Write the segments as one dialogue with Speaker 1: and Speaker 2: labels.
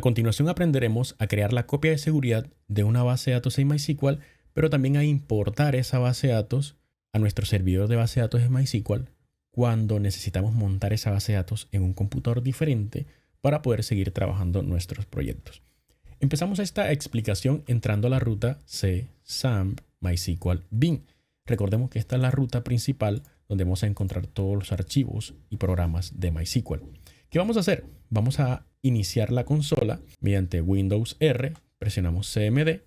Speaker 1: continuación aprenderemos a crear la copia de seguridad de una base de datos en MySQL, pero también a importar esa base de datos a nuestro servidor de base de datos en MySQL cuando necesitamos montar esa base de datos en un computador diferente para poder seguir trabajando nuestros proyectos. Empezamos esta explicación entrando a la ruta csamp mysql bin. Recordemos que esta es la ruta principal donde vamos a encontrar todos los archivos y programas de MySQL. ¿Qué vamos a hacer? Vamos a iniciar la consola mediante Windows R, presionamos CMD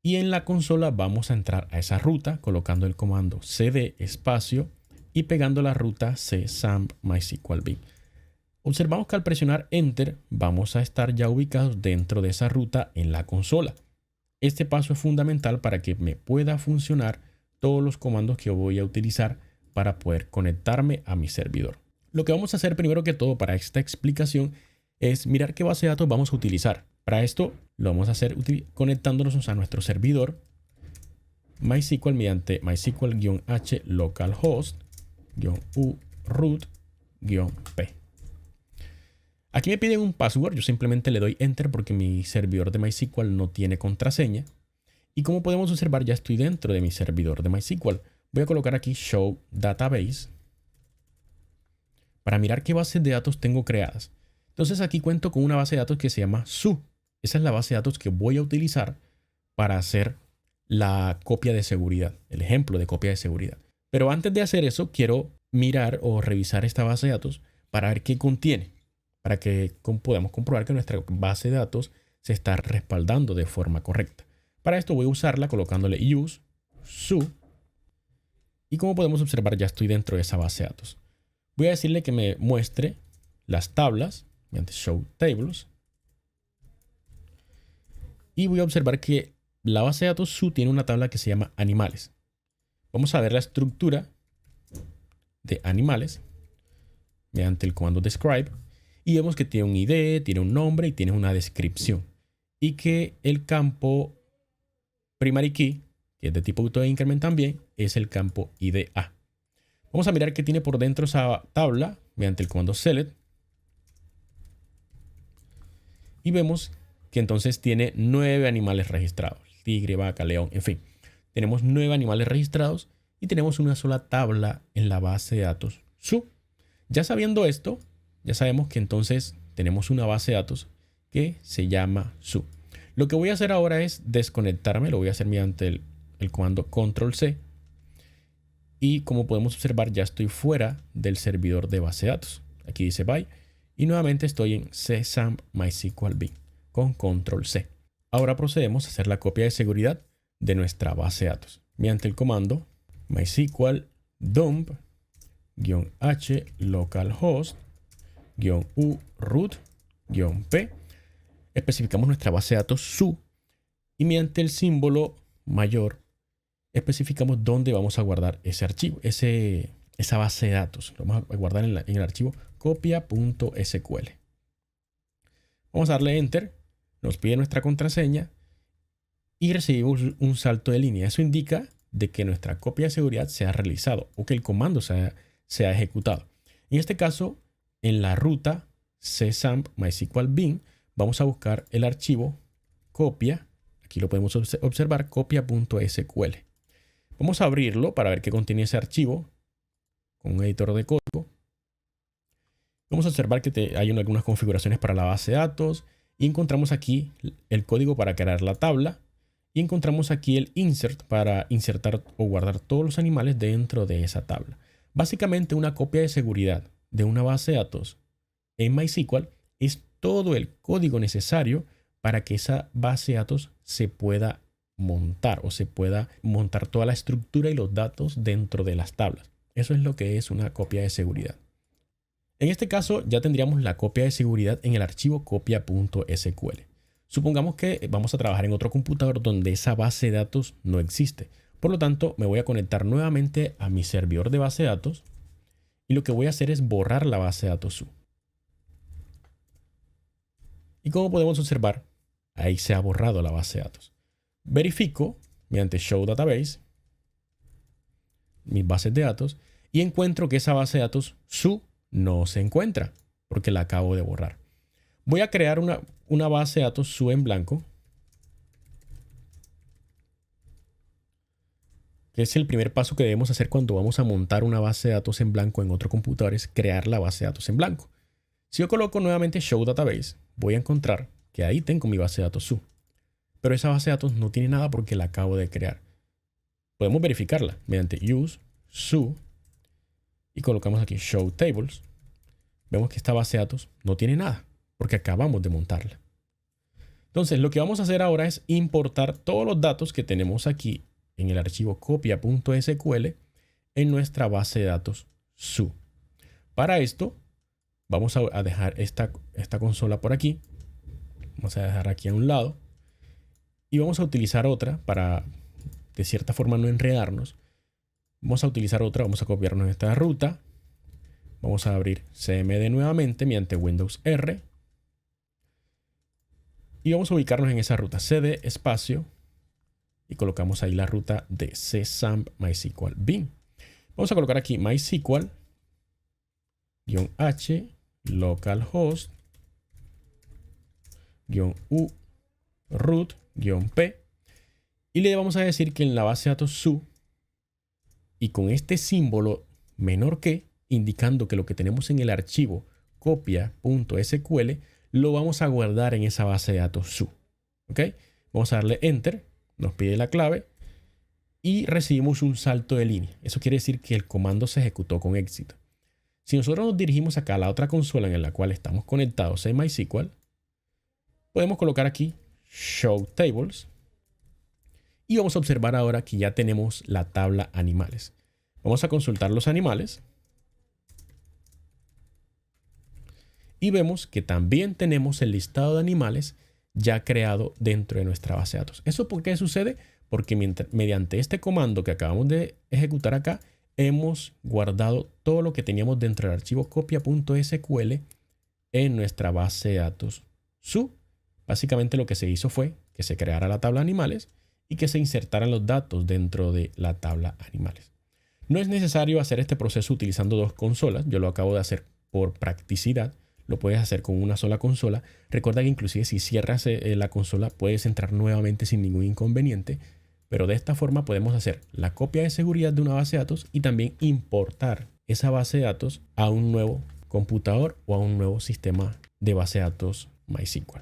Speaker 1: y en la consola vamos a entrar a esa ruta colocando el comando cd espacio y pegando la ruta csamp mysql bin. Observamos que al presionar Enter vamos a estar ya ubicados dentro de esa ruta en la consola. Este paso es fundamental para que me pueda funcionar todos los comandos que voy a utilizar para poder conectarme a mi servidor. Lo que vamos a hacer primero que todo para esta explicación es mirar qué base de datos vamos a utilizar. Para esto lo vamos a hacer conectándonos a nuestro servidor MySQL mediante MySQL-h localhost-u root-p. Aquí me piden un password, yo simplemente le doy Enter porque mi servidor de MySQL no tiene contraseña. Y como podemos observar, ya estoy dentro de mi servidor de MySQL. Voy a colocar aquí Show Database para mirar qué bases de datos tengo creadas. Entonces aquí cuento con una base de datos que se llama SU. Esa es la base de datos que voy a utilizar para hacer la copia de seguridad, el ejemplo de copia de seguridad. Pero antes de hacer eso, quiero mirar o revisar esta base de datos para ver qué contiene, para que podamos comprobar que nuestra base de datos se está respaldando de forma correcta. Para esto voy a usarla colocándole use su y como podemos observar ya estoy dentro de esa base de datos. Voy a decirle que me muestre las tablas mediante show tables y voy a observar que la base de datos su tiene una tabla que se llama animales. Vamos a ver la estructura de animales mediante el comando describe y vemos que tiene un ID, tiene un nombre y tiene una descripción y que el campo primary key, que es de tipo autoincrement también, es el campo IDA. Vamos a mirar qué tiene por dentro esa tabla mediante el comando select. Y vemos que entonces tiene 9 animales registrados. Tigre, vaca, león, en fin. Tenemos 9 animales registrados y tenemos una sola tabla en la base de datos SU. Ya sabiendo esto, ya sabemos que entonces tenemos una base de datos que se llama SU. Lo que voy a hacer ahora es desconectarme. Lo voy a hacer mediante el comando Control C. Y como podemos observar, ya estoy fuera del servidor de base de datos. Aquí dice bye. Y nuevamente estoy en csamp mysql bin con Control C. Ahora procedemos a hacer la copia de seguridad de nuestra base de datos mediante el comando mysql dump-h localhost-u root-p. Especificamos nuestra base de datos SU y mediante el símbolo mayor especificamos dónde vamos a guardar ese archivo, esa base de datos. Lo vamos a guardar en el archivo copia.sql. Vamos a darle Enter. Nos pide nuestra contraseña y recibimos un salto de línea. Eso indica de que nuestra copia de seguridad se ha realizado o que el comando se ha ejecutado. En este caso, en la ruta csamp mysql bin, vamos a buscar el archivo copia. Aquí lo podemos observar, copia.sql. Vamos a abrirlo para ver qué contiene ese archivo con un editor de código. Vamos a observar que hay algunas configuraciones para la base de datos y encontramos aquí el código para crear la tabla y encontramos aquí el insert para insertar o guardar todos los animales dentro de esa tabla. Básicamente una copia de seguridad de una base de datos en MySQL es todo el código necesario para que esa base de datos se pueda montar o se pueda montar toda la estructura y los datos dentro de las tablas. Eso es lo que es una copia de seguridad. En este caso ya tendríamos la copia de seguridad en el archivo copia.sql. Supongamos que vamos a trabajar en otro computador donde esa base de datos no existe. Por lo tanto, me voy a conectar nuevamente a mi servidor de base de datos y lo que voy a hacer es borrar la base de datos SU. Y como podemos observar, ahí se ha borrado la base de datos. Verifico mediante Show Database mis bases de datos y encuentro que esa base de datos SU no se encuentra porque la acabo de borrar. Voy a crear una base de datos SU en blanco, que es el primer paso que debemos hacer cuando vamos a montar una base de datos en blanco en otro computador, es crear la base de datos en blanco. Si yo coloco nuevamente Show Database, voy a encontrar que ahí tengo mi base de datos SU. Pero esa base de datos no tiene nada porque la acabo de crear. Podemos verificarla mediante Use, SU, y colocamos aquí Show Tables. Vemos que esta base de datos no tiene nada porque acabamos de montarla. Entonces, lo que vamos a hacer ahora es importar todos los datos que tenemos aquí en el archivo copia.sql en nuestra base de datos SU. Para esto, vamos a dejar esta consola por aquí. Vamos a dejar aquí a un lado. Y vamos a utilizar otra para, de cierta forma, no enredarnos. Vamos a utilizar otra. Vamos a copiarnos esta ruta. Vamos a abrir CMD nuevamente mediante Windows R. Y vamos a ubicarnos en esa ruta. CD espacio. Y colocamos ahí la ruta de CSAMP MySQL bin. Vamos a colocar aquí MySQL -h localhost -u root -p. Y le vamos a decir que en la base de datos SU y con este símbolo menor que, indicando que lo que tenemos en el archivo copia.sql lo vamos a guardar en esa base de datos SU. ¿Ok? Vamos a darle Enter. Nos pide la clave y recibimos un salto de línea. Eso quiere decir que el comando se ejecutó con éxito. Si nosotros nos dirigimos acá a la otra consola en la cual estamos conectados en MySQL, podemos colocar aquí Show Tables y vamos a observar ahora que ya tenemos la tabla animales. Vamos a consultar los animales y vemos que también tenemos el listado de animales ya creado dentro de nuestra base de datos. ¿Eso por qué sucede? Porque mediante este comando que acabamos de ejecutar acá, hemos guardado todo lo que teníamos dentro del archivo copia.sql en nuestra base de datos SU. Básicamente lo que se hizo fue que se creara la tabla animales y que se insertaran los datos dentro de la tabla animales. No es necesario hacer este proceso utilizando dos consolas. Yo lo acabo de hacer por practicidad. Lo puedes hacer con una sola consola. Recuerda que inclusive si cierras la consola puedes entrar nuevamente sin ningún inconveniente. Pero de esta forma podemos hacer la copia de seguridad de una base de datos y también importar esa base de datos a un nuevo computador o a un nuevo sistema de base de datos MySQL.